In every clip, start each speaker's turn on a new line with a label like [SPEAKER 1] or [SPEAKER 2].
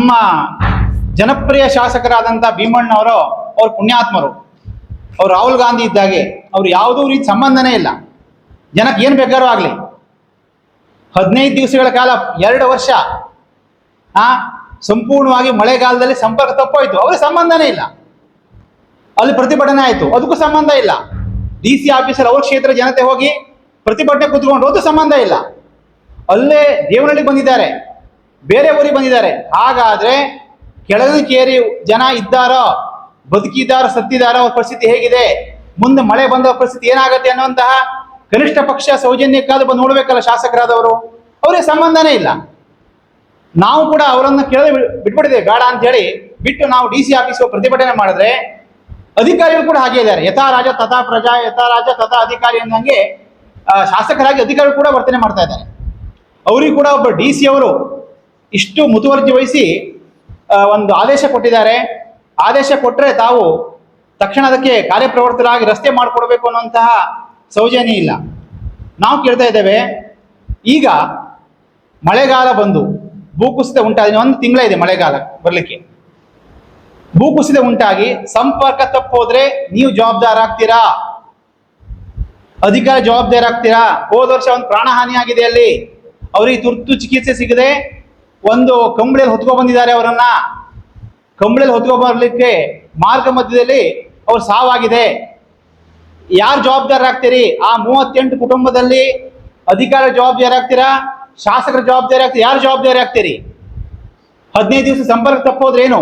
[SPEAKER 1] ನಮ್ಮ ಜನಪ್ರಿಯ ಶಾಸಕರಾದಂಥ ಭೀಮಣ್ಣವರು ಅವ್ರು ಪುಣ್ಯಾತ್ಮರು. ಅವ್ರು ರಾಹುಲ್ ಗಾಂಧಿ ಇದ್ದಾಗೆ ಅವ್ರು ಯಾವುದೂ ರೀತಿ ಸಂಬಂಧನೇ ಇಲ್ಲ. ಜನಕ್ಕೆ ಏನು ಬೇಕಾದ್ರೂ ಆಗಲಿ 15 ದಿವಸಗಳ ಕಾಲ 2 ವರ್ಷ ಸಂಪೂರ್ಣವಾಗಿ ಮಳೆಗಾಲದಲ್ಲಿ ಸಂಪರ್ಕ ತಪ್ಪೋಯ್ತು, ಅವ್ರಿಗೆ ಸಂಬಂಧನೇ ಇಲ್ಲ. ಅಲ್ಲಿ ಪ್ರತಿಭಟನೆ ಆಯಿತು, ಅದಕ್ಕೂ ಸಂಬಂಧ ಇಲ್ಲ. DC ಆಫೀಸಲ್ಲಿ ಅವ್ರ ಕ್ಷೇತ್ರ ಜನತೆ ಹೋಗಿ ಪ್ರತಿಭಟನೆ ಕೂತ್ಕೊಂಡು ಅದು ಸಂಬಂಧ ಇಲ್ಲ. ಅಲ್ಲೇ ದೇವನಹಳ್ಳಿ ಬಂದಿದ್ದಾರೆ, ಬೇರೆ ಊರಿಗೆ ಬಂದಿದ್ದಾರೆ. ಹಾಗಾದ್ರೆ ಕೆಳಗೇರಿ ಜನ ಇದ್ದಾರೋ, ಬದುಕಿದ್ದಾರೋ, ಸತ್ತಿದ್ದಾರೋ, ಅವ್ರ ಪರಿಸ್ಥಿತಿ ಹೇಗಿದೆ, ಮುಂದೆ ಮಳೆ ಬಂದ ಪರಿಸ್ಥಿತಿ ಏನಾಗುತ್ತೆ ಅನ್ನುವಂತಹ ಕನಿಷ್ಠ ಪಕ್ಷ ಸೌಜನ್ಯಕ್ಕಾದ್ರೂ ಬಂದು ನೋಡ್ಬೇಕಲ್ಲ ಶಾಸಕರಾದವರು. ಅವ್ರಿಗೆ ಸಂಬಂಧನೇ ಇಲ್ಲ. ನಾವು ಕೂಡ ಅವರನ್ನು ಕೇಳದೆ ಬಿಟ್ಬಿಟ್ಟಿದ್ದೇವೆ, ಬೇಡ ಅಂತ ಹೇಳಿ ಬಿಟ್ಟು ನಾವು DC ಆಫೀಸ್ ಪ್ರತಿಭಟನೆ ಮಾಡಿದ್ರೆ ಅಧಿಕಾರಿಗಳು ಕೂಡ ಹಾಗೆ ಇದ್ದಾರೆ. ಯಥಾ ರಾಜ ತಥಾ ಪ್ರಜಾ, ಯಥಾ ರಾಜ ತಥಾ ಅಧಿಕಾರಿ ಅನ್ನಂಗೆ ಶಾಸಕರಾಗಿ ಅಧಿಕಾರಿಗಳು ಕೂಡ ವರ್ತನೆ ಮಾಡ್ತಾ ಇದ್ದಾರೆ. ಅವರಿಗೂ ಕೂಡ ಒಬ್ಬ DC ಅವರು ಇಷ್ಟು ಮುತುವರ್ಜಿ ವಹಿಸಿ ಒಂದು ಆದೇಶ ಕೊಟ್ಟಿದ್ದಾರೆ. ಆದೇಶ ಕೊಟ್ಟರೆ ತಾವು ತಕ್ಷಣ ಅದಕ್ಕೆ ಕಾರ್ಯಪ್ರವೃತ್ತರಾಗಿ ರಸ್ತೆ ಮಾಡಿಕೊಡ್ಬೇಕು ಅನ್ನುವಂತಹ ಸೌಜನ್ಯ ಇಲ್ಲ. ನಾವು ಕೇಳ್ತಾ ಇದ್ದೇವೆ, ಈಗ ಮಳೆಗಾಲ ಬಂದು ಭೂಕುಸಿತ ಉಂಟಾಗಿ 1 ತಿಂಗಳ ಇದೆ ಮಳೆಗಾಲ ಬರಲಿಕ್ಕೆ. ಭೂಕುಸಿತ ಉಂಟಾಗಿ ಸಂಪರ್ಕ ತಪ್ಪೋದ್ರೆ ನೀವು ಜವಾಬ್ದಾರಾಗ್ತೀರಾ, ಅಧಿಕಾರಿ ಜವಾಬ್ದಾರಾಗ್ತೀರಾ? ಹೋದ ವರ್ಷ ಒಂದು ಪ್ರಾಣಹಾನಿ ಆಗಿದೆ, ಅಲ್ಲಿ ಅವರಿಗೆ ತುರ್ತು ಚಿಕಿತ್ಸೆ ಸಿಗದೆ ಒಂದು ಕಂಬಳಿಯಲ್ಲಿ ಹೊತ್ಕೊ ಬಂದಿದ್ದಾರೆ. ಅವರನ್ನ ಕಂಬಳಿಯಲ್ಲಿ ಹೊತ್ಕೊ ಬರ್ಲಿಕ್ಕೆ ಮಾರ್ಗ ಮಧ್ಯದಲ್ಲಿ ಅವ್ರು ಸಾವಾಗಿದೆ. ಯಾರು ಜವಾಬ್ದಾರಾಗ್ತೀರಿ? ಆ 38 ಕುಟುಂಬದಲ್ಲಿ ಅಧಿಕಾರಿ ಜವಾಬ್ದಾರಿ ಆಗ್ತೀರಾ, ಶಾಸಕರ ಜವಾಬ್ದಾರಿ ಆಗ್ತೀರಿ? ಯಾರು ಜವಾಬ್ದಾರಿ ಆಗ್ತೀರಿ? 15 ದಿವಸ ಸಂಪರ್ಕ ತಪ್ಪೋದ್ರೇನು,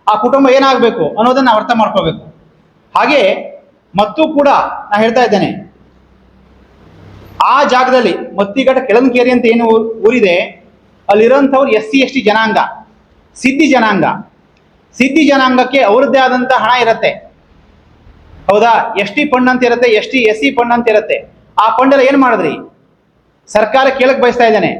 [SPEAKER 1] ಆ ಕುಟುಂಬ ಏನಾಗಬೇಕು ಅನ್ನೋದನ್ನ ನಾವು ಅರ್ಥ ಮಾಡ್ಕೋಬೇಕು. ಹಾಗೆ ಮತ್ತೂ ಕೂಡ ನಾ ಹೇಳ್ತಾ ಇದ್ದೇನೆ, ಆ ಜಾಗದಲ್ಲಿ ಮತ್ತಿಘಟ್ಟ ಕೆಳಂಕೇರಿ ಅಂತ ಏನು ಊರಿದೆ, ಅಲ್ಲಿರೋಂಥವ್ರು SC/ST ಜನಾಂಗ, ಸಿದ್ಧಿ ಜನಾಂಗ. ಸಿದ್ಧಿ ಜನಾಂಗಕ್ಕೆ ಅವ್ರದ್ದೇ ಆದಂಥ ಹಣ ಇರುತ್ತೆ, ಹೌದಾ? ST ಫಂಡ್ ಅಂತ ಇರುತ್ತೆ, SC ಫಂಡ್ ಅಂತ ಇರುತ್ತೆ. ಆ ಫಂಡ್ ಎಲ್ಲ ಏನು ಮಾಡಿದ್ರಿ? ಸರ್ಕಾರ ಕೇಳಕ್ ಬಯಸ್ತಾ ಇದ್ದೇನೆ,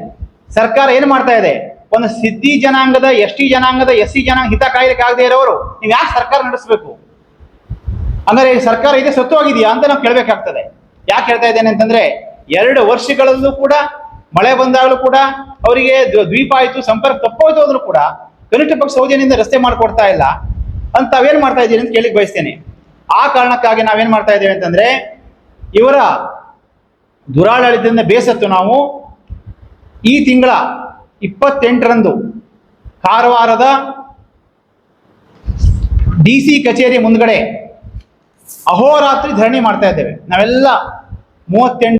[SPEAKER 1] ಸರ್ಕಾರ ಏನು ಮಾಡ್ತಾ ಇದೆ? ಒಂದು ಸಿದ್ಧಿ ಜನಾಂಗದ, ST ಜನಾಂಗದ, SC ಜನಾಂಗ ಹಿತ ಕಾಯ್ಲಿಕ್ಕೆ ಆಗದೆ ಇರೋರು ನೀವು ಯಾಕೆ ಸರ್ಕಾರ ನಡೆಸಬೇಕು? ಅಂದ್ರೆ ಸರ್ಕಾರ ಇದೆ ಸತ್ವವಾಗಿದೆಯಾ ಅಂತ ನಾವು ಕೇಳಬೇಕಾಗ್ತದೆ. ಯಾಕೆ ಹೇಳ್ತಾ ಇದ್ದೇನೆ ಅಂತಂದ್ರೆ, 2 ವರ್ಷಗಳಲ್ಲೂ ಕೂಡ ಮಳೆ ಬಂದಾಗಲೂ ಕೂಡ ಅವರಿಗೆ ದ್ವೀಪ ಆಯ್ತು, ಸಂಪರ್ಕ ತಪ್ಪೋಯ್ತು ಹೋದ್ರು ಕೂಡ ಕನಿಷ್ಠ ಪಕ್ಷ ಸೌಜನ್ಯದಿಂದ ರಸ್ತೆ ಮಾಡಿಕೊಡ್ತಾ ಇಲ್ಲ ಅಂತ ತಾವೇನ್ ಮಾಡ್ತಾ ಇದ್ದೀರಿ ಅಂತ ಕೇಳಿಕ್ ಬಯಸ್ತೇನೆ. ಆ ಕಾರಣಕ್ಕಾಗಿ ನಾವೇನ್ ಮಾಡ್ತಾ ಇದ್ದೇವೆ ಅಂತಂದ್ರೆ, ಇವರ ದುರಾಡಳಿತದಿಂದ ಬೇಸತ್ತು ನಾವು ಈ ತಿಂಗಳ 28ರಂದು ಕಾರವಾರದ DC ಕಚೇರಿ ಮುಂದ್ಗಡೆ ಅಹೋರಾತ್ರಿ ಧರಣಿ ಮಾಡ್ತಾ ಇದ್ದೇವೆ. ನಾವೆಲ್ಲ 38